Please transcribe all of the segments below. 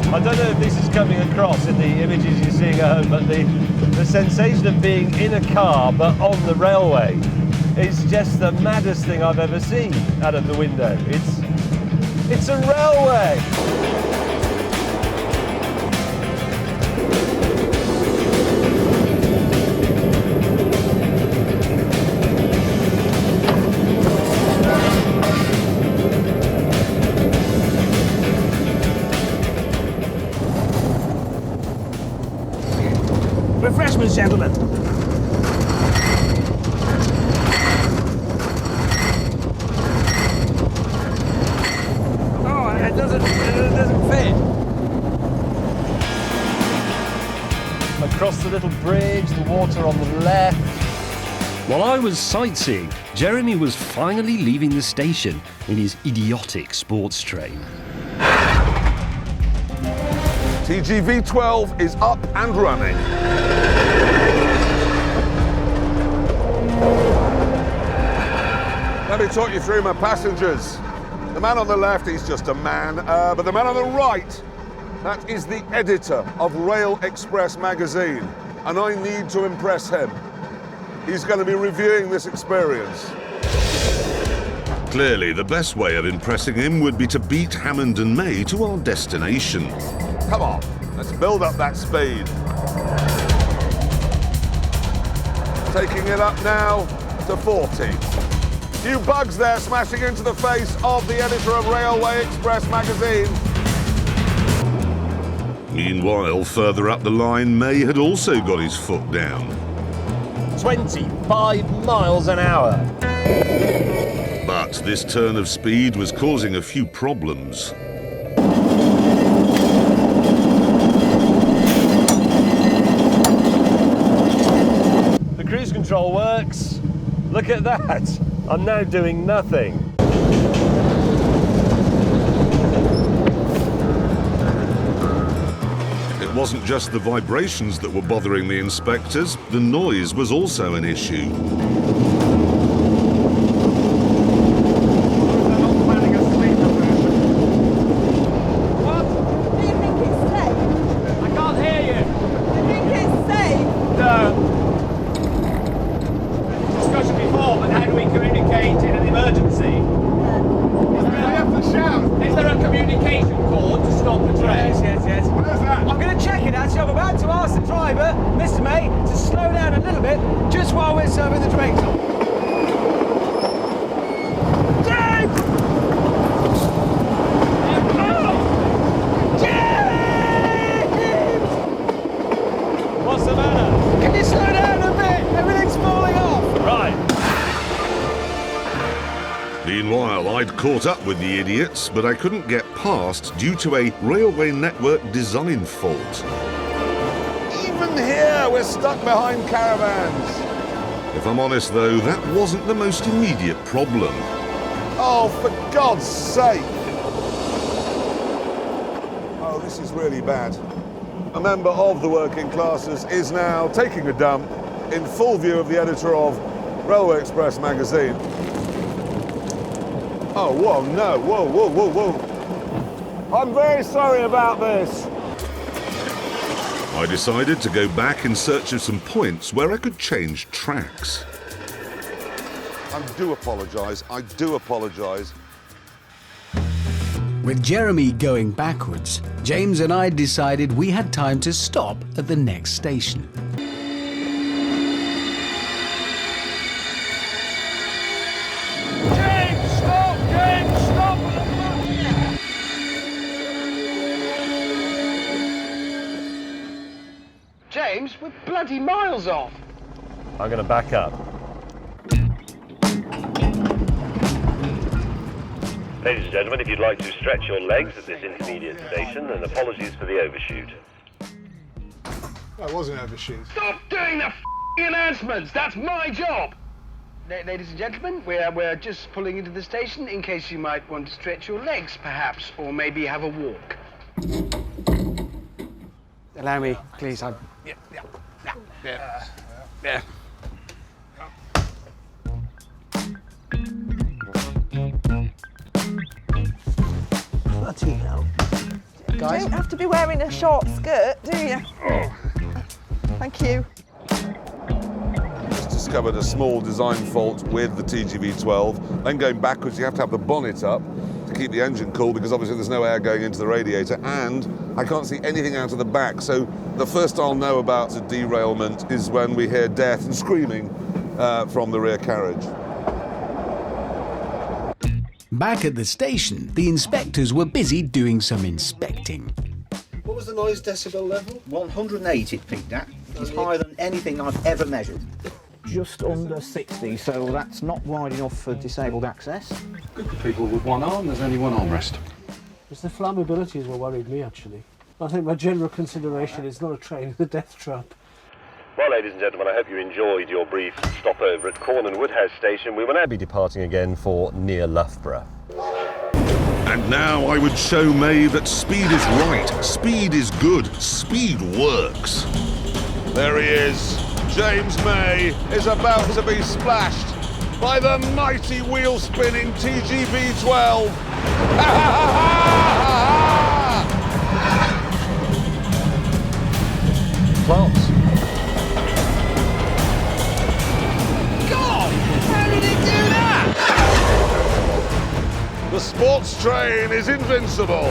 I don't know if this is coming across in the images you're seeing at home, but the sensation of being in a car but on the railway is just the maddest thing I've ever seen out of the window. It's a railway! Refreshments, gentlemen. Oh, it doesn't fit. Across the little bridge, the water on the left. While I was sightseeing, Jeremy was finally leaving the station in his idiotic sports train. TGV12 is up and running. Let me talk you through my passengers. The man on the left, he's just a man, but the man on the right, that is the editor of Rail Express magazine, and I need to impress him. He's going to be reviewing this experience. Clearly, the best way of impressing him would be to beat Hammond and May to our destination. Come on, let's build up that speed. Taking it up now to 40. Few bugs there smashing into the face of the editor of Railway Express magazine. Meanwhile, further up the line, May had also got his foot down. 25 miles an hour. But this turn of speed was causing a few problems. The cruise control works. Look at that. I'm now doing nothing. It wasn't just the vibrations that were bothering the inspectors, the noise was also an issue. Meanwhile, I'd caught up with the idiots, but I couldn't get past due to a railway network design fault. Even here, we're stuck behind caravans. If I'm honest, though, that wasn't the most immediate problem. Oh, for God's sake! Oh, this is really bad. A member of the working classes is now taking a dump in full view of the editor of Railway Express magazine. Oh, whoa, no, whoa. I'm very sorry about this. I decided to go back in search of some points where I could change tracks. I do apologise. With Jeremy going backwards, James and I decided we had time to stop at the next station. James, we're bloody miles off. I'm going to back up. Ladies and gentlemen, if you'd like to stretch your legs at this intermediate station, then apologies for the overshoot. That was an overshoot. Stop doing the f***ing announcements! That's my job! Ladies and gentlemen, we're just pulling into the station in case you might want to stretch your legs, perhaps, or maybe have a walk. Allow me, please. Yeah. Bloody hell. You don't have to be wearing a short skirt, do you? Thank you. Just discovered a small design fault with the TGV12. Then going backwards, you have to have the bonnet up to keep the engine cool because obviously there's no air going into the radiator, and I can't see anything out of the back. So the first I'll know about a derailment is when we hear death and screaming from the rear carriage. Back at the station, the inspectors were busy doing some inspecting. What was the noise decibel level? 108 it peaked at. It's higher than anything I've ever measured. Just under 60, so that's not wide enough for disabled access. Good for people with one arm, there's only one armrest. It's the flammability is what worried me, actually. I think my general consideration is not a train, the death trap. Well, ladies and gentlemen, I hope you enjoyed your brief stopover at Cornham Woodhouse Station. We will now be departing again for near Loughborough. And now I would show May that speed is right, speed is good, speed works. There he is. James May is about to be splashed by the mighty wheel-spinning TGV12. Class. God! How did he do that? The sports train is invincible.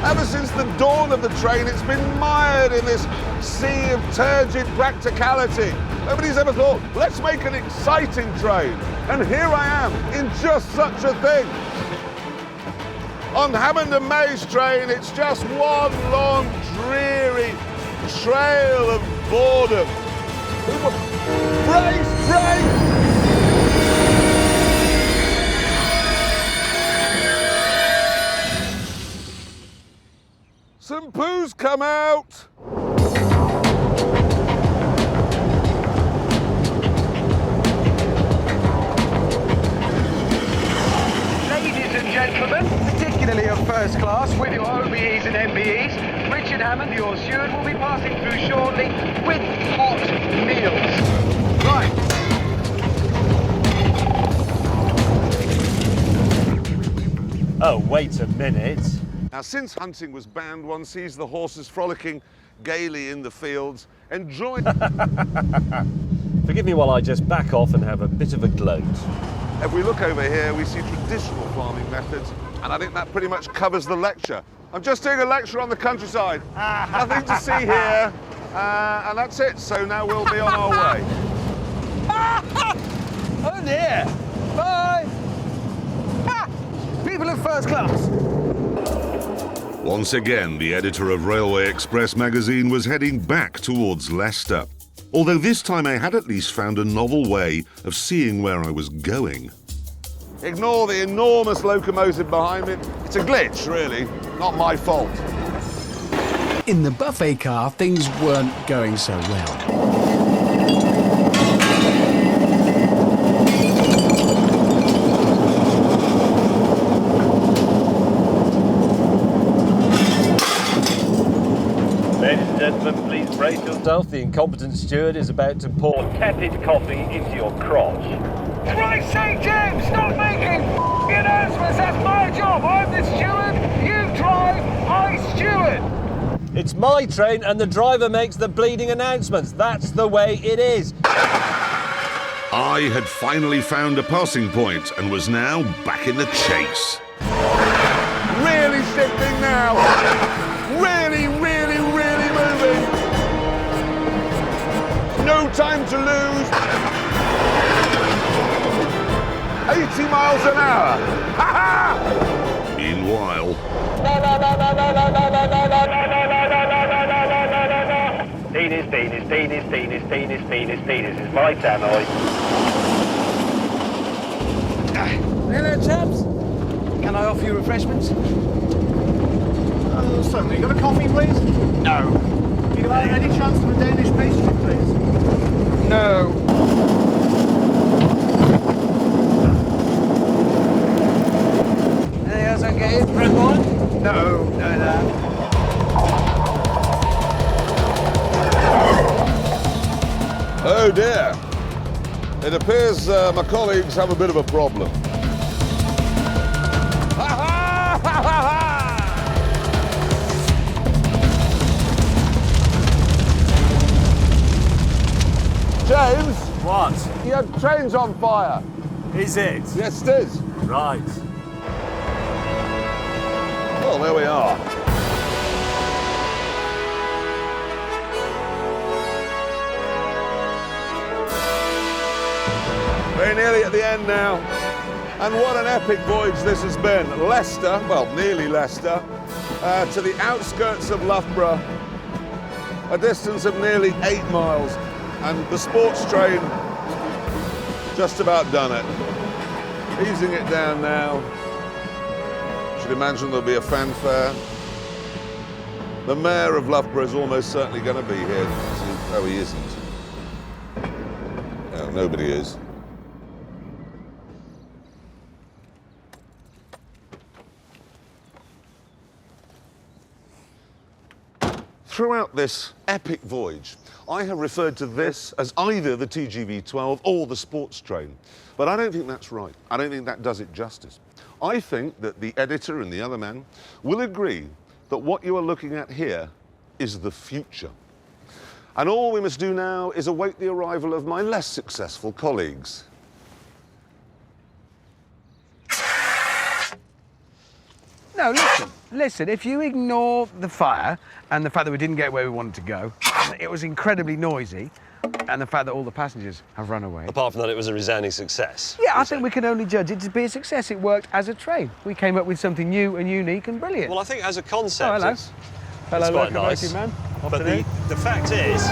Ever since the dawn of the train, it's been mired in this sea of turgid practicality. Nobody's ever thought, let's make an exciting train. And here I am, in just such a thing. On Hammond and May's train, it's just one long, dreary trail of boredom. Brace, brace! Some poo's come out. Ladies and gentlemen, particularly of first class with your OBEs and MBEs, Richard Hammond, your steward, will be passing through shortly with hot meals. Right. Oh, wait a minute. Now, since hunting was banned, one sees the horses frolicking gaily in the fields, enjoying... Forgive me while I just back off and have a bit of a gloat. If we look over here, we see traditional farming methods, and I think that pretty much covers the lecture. I'm just doing a lecture on the countryside. Nothing to see here, and that's it. So now we'll be on our way. Oh dear! Bye! Ah, people of first class. Once again, the editor of Railway Express magazine was heading back towards Leicester. Although this time I had at least found a novel way of seeing where I was going. Ignore the enormous locomotive behind me. It's a glitch, really. Not my fault. In the buffet car, things weren't going so well. Ladies and gentlemen, please brace yourself. The incompetent steward is about to pour Tepid coffee into your crotch. Christ's sake, James, stop making announcements. That's my job. I'm the steward. You drive. I steward. It's my train and the driver makes the bleeding announcements. That's the way it is. I had finally found a passing point and was now back in the chase. Really shifting now. Really, really, really moving. No time to lose. 80 miles an hour. Ha ha! Meanwhile... Penis, penis, penis, penis, penis, penis, penis is my tannoy. Hello, chaps. Can I offer you refreshments? Certainly. You got a coffee, please? No. Do you have any chance of a Danish pastry, please? No. Anything else I can get you? Red wine? No, no, no. Oh dear. It appears my colleagues have a bit of a problem. Ha ha ha ha ha! Your train's on fire. Is it? Yes, it is. Right. Well, there we are. We're nearly at the end now. And what an epic voyage this has been. Leicester, well, nearly Leicester, to the outskirts of Loughborough, a distance of nearly 8 miles. And the sports train just about done it. Easing it down now. Should imagine there'll be a fanfare. The mayor of Loughborough is almost certainly going to be here. Oh, he isn't. No, nobody is. Throughout this epic voyage, I have referred to this as either the TGV-12 or the sports train. But I don't think that's right. I don't think that does it justice. I think that the editor and the other man will agree that what you are looking at here is the future. And all we must do now is await the arrival of my less successful colleagues. No, listen, if you ignore the fire and the fact that we didn't get where we wanted to go, it was incredibly noisy, and the fact that all the passengers have run away. Apart from that, it was a resounding success. Yeah, I think we can only judge it to be a success. It worked as a train. We came up with something new and unique and brilliant. Well, I think as a concept, hello. it's Hello, quite locomotive nice. man. But Afternoon. the fact is...